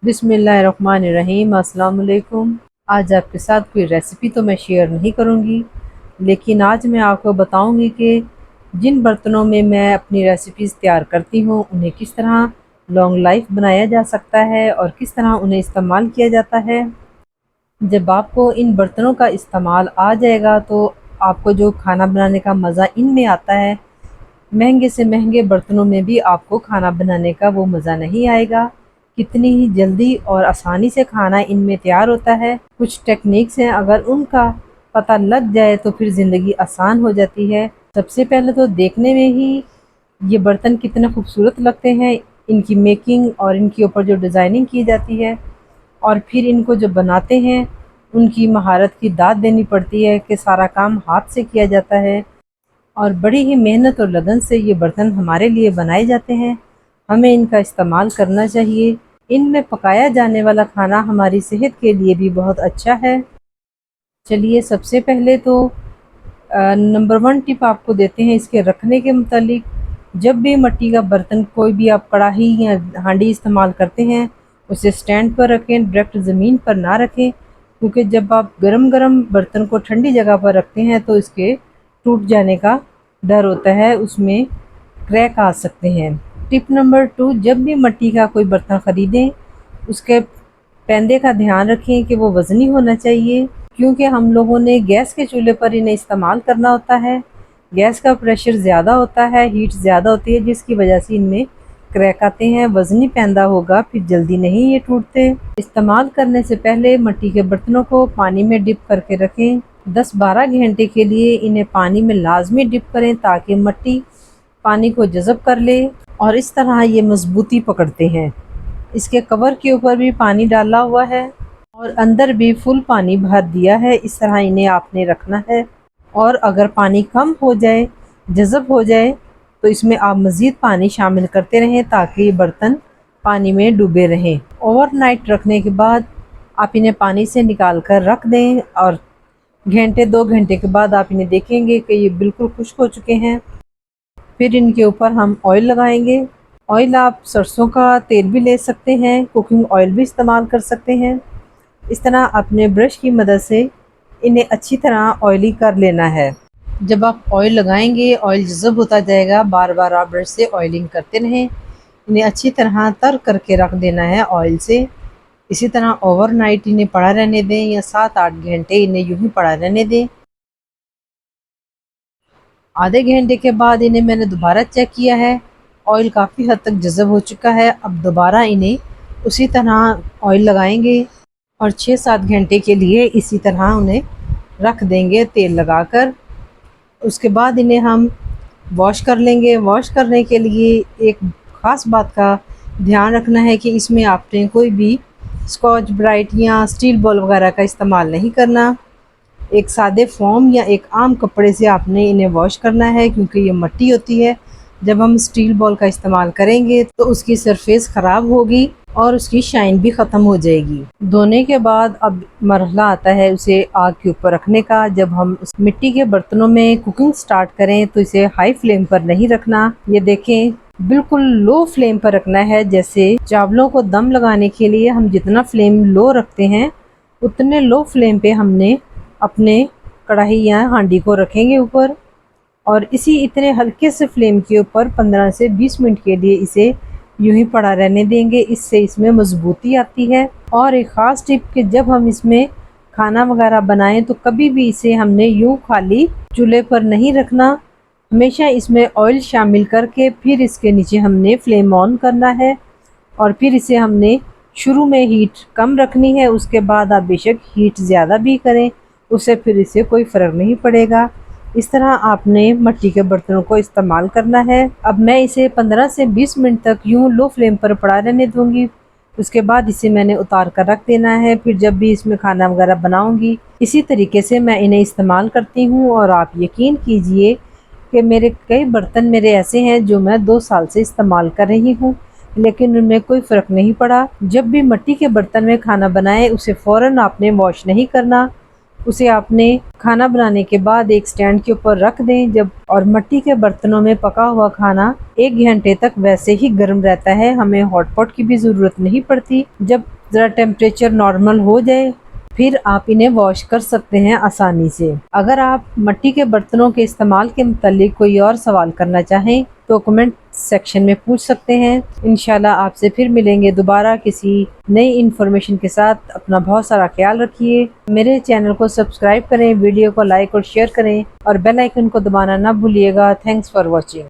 बिस्मिल्लाहिर्रहमानिर्रहीम। अस्सलाम वालेकुम। आज आपके साथ कोई रेसिपी तो मैं शेयर नहीं करूंगी, लेकिन आज मैं आपको बताऊंगी कि जिन बर्तनों में मैं अपनी रेसिपीज़ तैयार करती हूँ उन्हें किस तरह लॉन्ग लाइफ बनाया जा सकता है और किस तरह उन्हें इस्तेमाल किया जाता है। जब आपको इन बर्तनों का इस्तेमाल आ जाएगा तो आपको जो खाना बनाने का मज़ा इनमें आता है, महंगे से महंगे बर्तनों में भी आपको खाना बनाने का वो मज़ा नहीं आएगा। कितनी ही जल्दी और आसानी से खाना इनमें तैयार होता है। कुछ टेक्निक्स हैं, अगर उनका पता लग जाए तो फिर ज़िंदगी आसान हो जाती है। सबसे पहले तो देखने में ही ये बर्तन कितने खूबसूरत लगते हैं, इनकी मेकिंग और इनके ऊपर जो डिज़ाइनिंग की जाती है, और फिर इनको जो बनाते हैं उनकी महारत की दाद देनी पड़ती है कि सारा काम हाथ से किया जाता है और बड़ी ही मेहनत और लगन से ये बर्तन हमारे लिए बनाए जाते हैं। हमें इनका इस्तेमाल करना चाहिए। इनमें पकाया जाने वाला खाना हमारी सेहत के लिए भी बहुत अच्छा है। चलिए सबसे पहले तो नंबर 1 टिप आपको देते हैं इसके रखने के मुतालिक। जब भी मिट्टी का बर्तन, कोई भी आप कढ़ाई या हांडी इस्तेमाल करते हैं, उसे स्टैंड पर रखें, डायरेक्ट ज़मीन पर ना रखें, क्योंकि जब आप गरम गरम बर्तन को ठंडी जगह पर रखते हैं तो इसके टूट जाने का डर होता है, उसमें क्रैक आ सकते हैं। टिप नंबर 2, जब भी मिट्टी का कोई बर्तन ख़रीदें उसके पैंदे का ध्यान रखें कि वो वज़नी होना चाहिए, क्योंकि हम लोगों ने गैस के चूल्हे पर इन्हें इस्तेमाल करना होता है। गैस का प्रेशर ज़्यादा होता है, हीट ज़्यादा होती है, जिसकी वजह से इनमें क्रैक आते हैं। वज़नी पैंदा होगा फिर जल्दी नहीं ये टूटते। इस्तेमाल करने से पहले मिट्टी के बर्तनों को पानी में डिप करके रखें। 10-12 घंटे के लिए इन्हें पानी में लाजमी डिप करें ताकि मिट्टी पानी को जज़ब कर ले और इस तरह ये मजबूती पकड़ते हैं। इसके कवर के ऊपर भी पानी डाला हुआ है और अंदर भी फुल पानी भर दिया है। इस तरह इन्हें आपने रखना है, और अगर पानी कम हो जाए, जज़ब हो जाए, तो इसमें आप मज़ीद पानी शामिल करते रहें ताकि बर्तन पानी में डूबे रहें। ओवरनाइट रखने के बाद आप इन्हें पानी से निकाल कर रख दें और घंटे 2 घंटे के बाद आप इन्हें देखेंगे कि ये बिल्कुल खुश्क हो चुके हैं। फिर इनके ऊपर हम ऑयल लगाएंगे। ऑयल आप सरसों का तेल भी ले सकते हैं, कुकिंग ऑयल भी इस्तेमाल कर सकते हैं। इस तरह अपने ब्रश की मदद से इन्हें अच्छी तरह ऑयली कर लेना है। जब आप ऑयल लगाएंगे, ऑयल जज़ब होता जाएगा, बार बार आप ब्रश से ऑयलिंग करते रहें। इन्हें अच्छी तरह तर करके रख देना है ऑयल से। इसी तरह ओवरनाइट इन्हें पड़ा रहने दें या 7-8 घंटे इन्हें यूं ही पड़ा रहने दें। आधे घंटे के बाद इन्हें मैंने दोबारा चेक किया है, ऑयल काफ़ी हद तक जज़ब हो चुका है। अब दोबारा इन्हें उसी तरह ऑयल लगाएंगे और 6-7 घंटे के लिए इसी तरह उन्हें रख देंगे तेल लगाकर। उसके बाद इन्हें हम वॉश कर लेंगे। वॉश करने के लिए एक ख़ास बात का ध्यान रखना है कि इसमें आपने कोई भी स्कॉच ब्राइट या स्टील बॉल वगैरह का इस्तेमाल नहीं करना। एक सादे फोम या एक आम कपड़े से आपने इन्हें वॉश करना है, क्योंकि ये मिट्टी होती है। जब हम स्टील बॉल का इस्तेमाल करेंगे तो उसकी सरफेस ख़राब होगी और उसकी शाइन भी ख़त्म हो जाएगी। धोने के बाद अब मरहला आता है उसे आग के ऊपर रखने का। जब हम उस मिट्टी के बर्तनों में कुकिंग स्टार्ट करें तो इसे हाई फ्लेम पर नहीं रखना। ये देखें, बिल्कुल लो फ्लेम पर रखना है। जैसे चावलों को दम लगाने के लिए हम जितना फ्लेम लो रखते हैं, उतने लो फ्लेम पे हमने अपने कढ़ाई या हांडी को रखेंगे ऊपर, और इसी इतने हल्के से फ्लेम के ऊपर 15 से 20 मिनट के लिए इसे यूं ही पड़ा रहने देंगे। इससे इसमें मजबूती आती है। और एक ख़ास टिप कि जब हम इसमें खाना वगैरह बनाएं तो कभी भी इसे हमने यूं खाली चूल्हे पर नहीं रखना। हमेशा इसमें ऑयल शामिल करके फिर इसके नीचे हमने फ्लेम ऑन करना है, और फिर इसे हमने शुरू में हीट कम रखनी है। उसके बाद आप बेशक हीट ज़्यादा भी करें, उससे फिर इसे कोई फ़र्क नहीं पड़ेगा। इस तरह आपने मिट्टी के बर्तनों को इस्तेमाल करना है। अब मैं इसे 15 से 20 मिनट तक यूं लो फ्लेम पर पड़ा रहने दूंगी। उसके बाद इसे मैंने उतार कर रख देना है। फिर जब भी इसमें खाना वगैरह बनाऊंगी, इसी तरीके से मैं इन्हें इस्तेमाल करती हूँ। और आप यकीन कीजिए कि मेरे कई बर्तन मेरे ऐसे हैं जो मैं 2 साल से इस्तेमाल कर रही हूँ, लेकिन उनमें कोई फ़र्क नहीं पड़ा। जब भी मिट्टी के बर्तन में खाना बनाएं उसे फ़ौरन आपने वॉश नहीं करना, उसे आपने खाना बनाने के बाद एक स्टैंड के ऊपर रख दें। और मिट्टी के बर्तनों में पका हुआ खाना 1 घंटे तक वैसे ही गर्म रहता है, हमें हॉटपॉट की भी ज़रूरत नहीं पड़ती। जब ज़रा टेम्परेचर नॉर्मल हो जाए फिर आप इन्हें वॉश कर सकते हैं आसानी से। अगर आप मिट्टी के बर्तनों के इस्तेमाल के मुतालिक कोई और सवाल करना चाहें तो कमेंट सेक्शन में पूछ सकते हैं। इंशाल्लाह आपसे फिर मिलेंगे दोबारा किसी नई इन्फॉर्मेशन के साथ। अपना बहुत सारा ख्याल रखिए। मेरे चैनल को सब्सक्राइब करें, वीडियो को लाइक और शेयर करें और बेल आइकन को दबाना ना भूलिएगा। Thanks for watching.